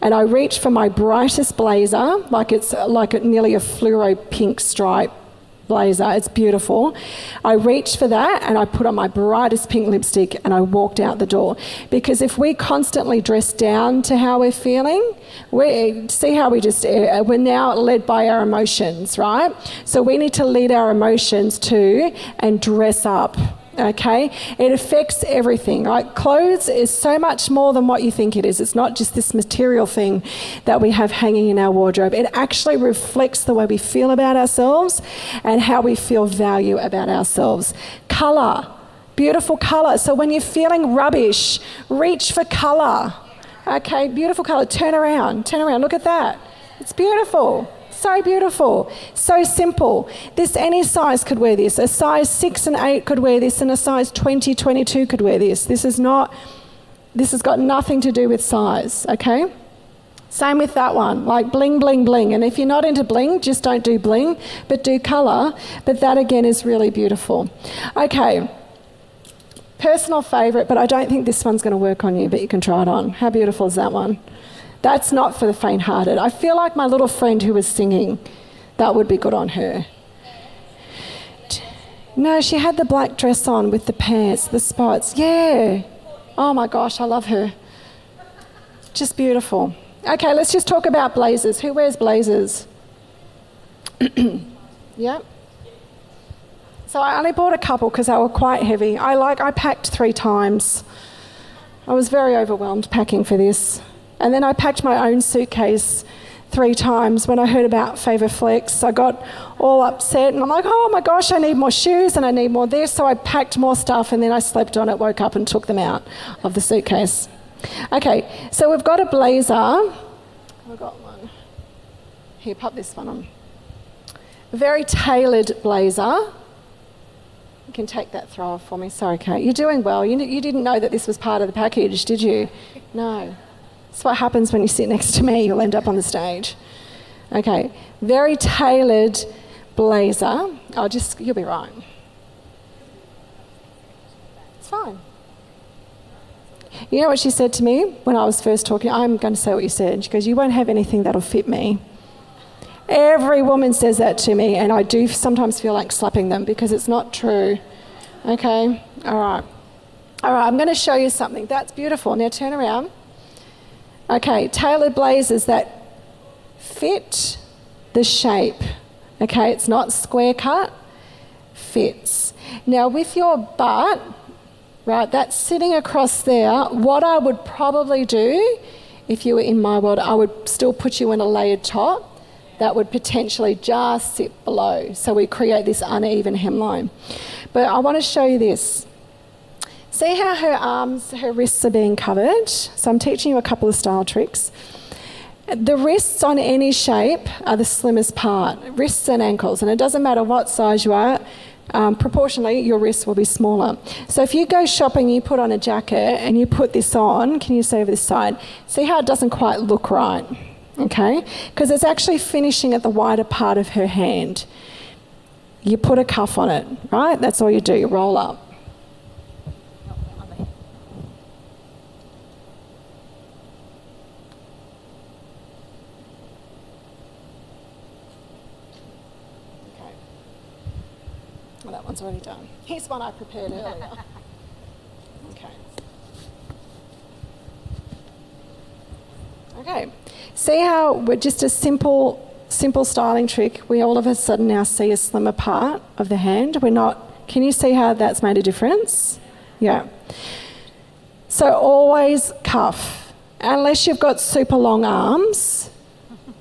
And I reached for my brightest blazer, like it's nearly a fluoro pink stripe blazer. It's beautiful. I reached for that and I put on my brightest pink lipstick and I walked out the door. Because if we constantly dress down to how we're feeling, we're now led by our emotions, right? So we need to lead our emotions too and dress up. Okay, it affects everything, right? Clothes is so much more than what you think it is. It's not just this material thing that we have hanging in our wardrobe. It actually reflects the way we feel about ourselves and how we feel value about ourselves. Colour Beautiful colour. So when you're feeling rubbish, reach for colour. Okay, beautiful colour. Turn around. Look at that. It's beautiful. So beautiful. So simple. Any size could wear this. A size 6 and 8 could wear this, and a size 20, 22 could wear this. This has got nothing to do with size, okay? Same with that one, like bling, bling, bling. And if you're not into bling, just don't do bling, but do colour. But that again is really beautiful. Okay. Personal favourite, but I don't think this one's going to work on you, but you can try it on. How beautiful is that one? That's not for the faint-hearted. I feel like my little friend who was singing, that would be good on her. No, she had the black dress on with the pants, the spots. Yeah. Oh my gosh, I love her. Just beautiful. Okay, let's just talk about blazers. Who wears blazers? Yeah. So I only bought a couple because they were quite heavy. I packed 3 times. I was very overwhelmed packing for this. And then I packed my own suitcase 3 times when I heard about Favour Flex. I got all upset and I'm like, oh my gosh, I need more shoes and I need more this. So I packed more stuff and then I slept on it, woke up and took them out of the suitcase. Okay, so we've got a blazer. I've got one. Here, pop this one on. A very tailored blazer. You can take that throw off for me. Sorry, Kate. You're doing well. You didn't know that this was part of the package, did you? No. That's what happens when you sit next to me. You'll end up on the stage. Okay. Very tailored blazer. You'll be right. It's fine. You know what she said to me when I was first talking? I'm going to say what you said. She goes, you won't have anything that'll fit me. Every woman says that to me, and I do sometimes feel like slapping them because it's not true. Okay? All right, I'm going to show you something. That's beautiful. Now turn around. Okay, tailored blazers that fit the shape. Okay, it's not square cut, fits. Now with your butt, right, that's sitting across there, what I would probably do, if you were in my world, I would still put you in a layered top. That would potentially just sit below. So we create this uneven hemline. But I want to show you this. See how her arms, her wrists are being covered? So I'm teaching you a couple of style tricks. The wrists on any shape are the slimmest part, wrists and ankles. And it doesn't matter what size you are, proportionally your wrists will be smaller. So if you go shopping, you put on a jacket and you put this on, can you see over this side? See how it doesn't quite look right? Okay, because it's actually finishing at the wider part of her hand. You put a cuff on it, right? That's all you do, you roll up. Okay. Well, that one's already done. Here's one I prepared earlier. Okay, see how we're just a simple styling trick. We all of a sudden now see a slimmer part of the hand. Can you see how that's made a difference? Yeah. So always cuff. Unless you've got super long arms,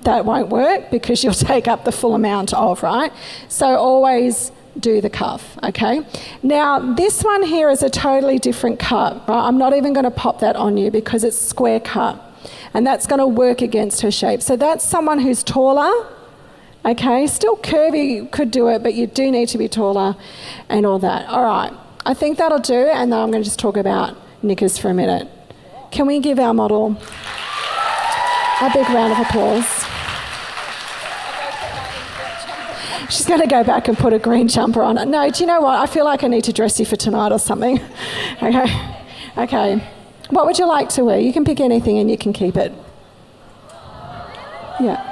that won't work because you'll take up the full amount of, right? So always do the cuff, okay? Now, this one here is a totally different cut, right? I'm not even going to pop that on you because it's square cut. And that's going to work against her shape. So that's someone who's taller, okay? Still curvy, could do it, but you do need to be taller and all that. All right, I think that'll do, and then I'm going to just talk about knickers for a minute. Can we give our model a big round of applause? She's going to go back and put a green jumper on it. No, do you know what? I feel like I need to dress you for tonight or something. Okay. What would you like to wear? You can pick anything and you can keep it. Yeah.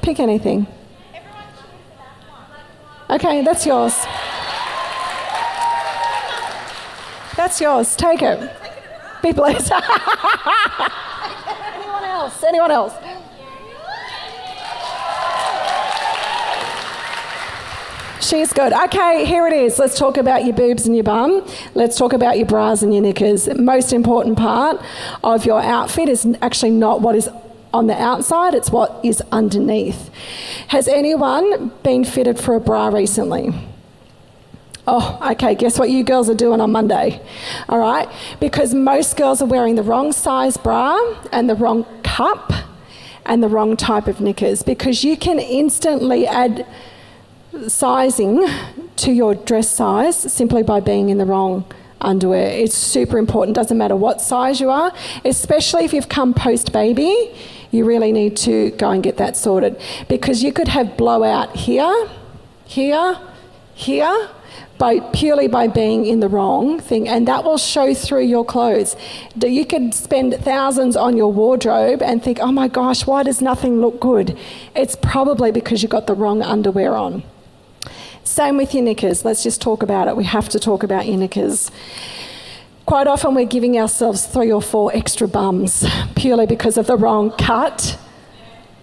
Pick anything. Okay, that's yours. That's yours. Take it. Be blessed. Anyone else? She's good. Okay, here it is. Let's talk about your boobs and your bum. Let's talk about your bras and your knickers. The most important part of your outfit is actually not what is on the outside, it's what is underneath. Has anyone been fitted for a bra recently? Oh, okay, guess what you girls are doing on Monday? All right? Because most girls are wearing the wrong size bra and the wrong cup and the wrong type of knickers, because you can instantly add sizing to your dress size simply by being in the wrong underwear. It's super important. Doesn't matter what size you are, especially if you've come post-baby. You really need to go and get that sorted, because you could have blowout here, here, here, purely by being in the wrong thing, and that will show through your clothes. You could spend thousands on your wardrobe and think, oh my gosh, why does nothing look good? It's probably because you got the wrong underwear on. Same with your knickers. Let's just talk about it. We have to talk about your knickers. Quite often we're giving ourselves 3 or 4 extra bums purely because of the wrong cut.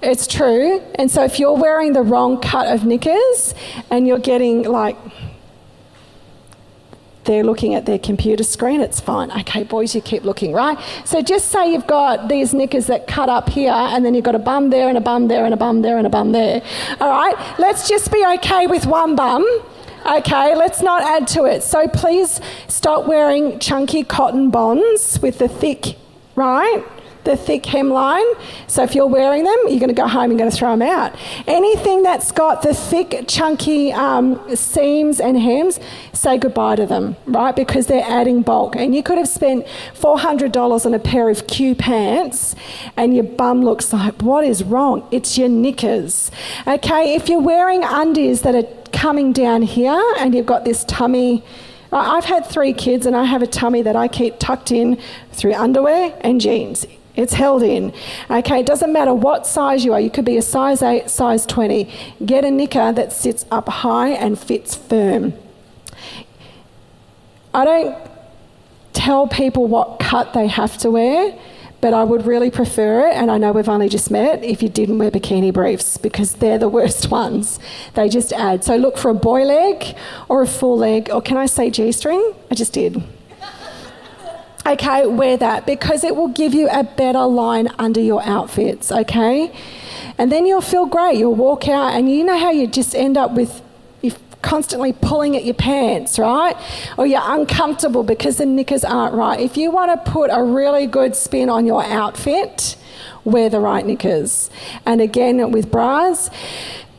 It's true. And so if you're wearing the wrong cut of knickers and you're getting like, they're looking at their computer screen, it's fine. Okay, boys, you keep looking, right? So just say you've got these knickers that cut up here, and then you've got a bum there and a bum there and a bum there and a bum there. All right, let's just be okay with one bum. Okay, let's not add to it. So please stop wearing chunky cotton bonds with the thick, right? The thick hemline. So if you're wearing them, you're going to go home and going to throw them out. Anything that's got the thick, chunky seams and hems, say goodbye to them, right? Because they're adding bulk. And you could have spent $400 on a pair of Q pants and your bum looks like, what is wrong? It's your knickers. Okay, if you're wearing undies that are coming down here and you've got this tummy, I've had 3 kids and I have a tummy that I keep tucked in through underwear and jeans. It's held in. Okay, it doesn't matter what size you are. You could be a size 8, size 20. Get a knicker that sits up high and fits firm. I don't tell people what cut they have to wear, but I would really prefer it, and I know we've only just met, if you didn't wear bikini briefs, because they're the worst ones. They just add. So look for a boy leg or a full leg, or can I say G-string? I just did. Okay, wear that, because it will give you a better line under your outfits, okay? And then you'll feel great. You'll walk out and you know how you just end up with, you're constantly pulling at your pants, right? Or you're uncomfortable because the knickers aren't right. If you want to put a really good spin on your outfit, wear the right knickers. And again, with bras,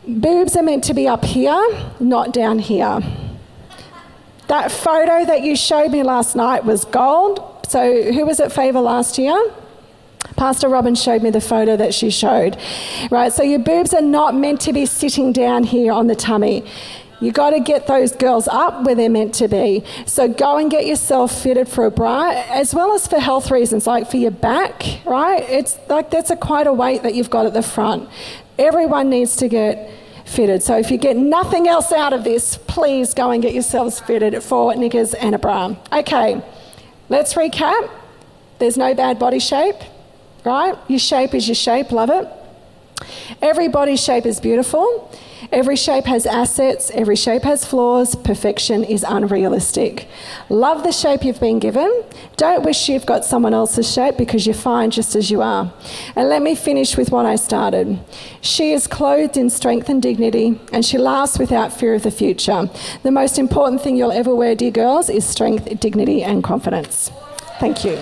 boobs are meant to be up here, not down here. That photo that you showed me last night was gold. So who was at Favour last year? Pastor Robin showed me the photo that she showed. Right, so your boobs are not meant to be sitting down here on the tummy. You got to get those girls up where they're meant to be. So go and get yourself fitted for a bra, as well as for health reasons, like for your back, right? It's like that's quite a weight that you've got at the front. Everyone needs to get fitted. So if you get nothing else out of this, please go and get yourselves fitted for knickers and a bra. Okay, let's recap. There's no bad body shape, right? Your shape is your shape, love it. Every body shape is beautiful. Every shape has assets. Every shape has flaws. Perfection is unrealistic. Love the shape you've been given. Don't wish you've got someone else's shape, because you're fine just as you are. And let me finish with what I started. She is clothed in strength and dignity, and she laughs without fear of the future. The most important thing you'll ever wear, dear girls, is strength, dignity, and confidence. Thank you.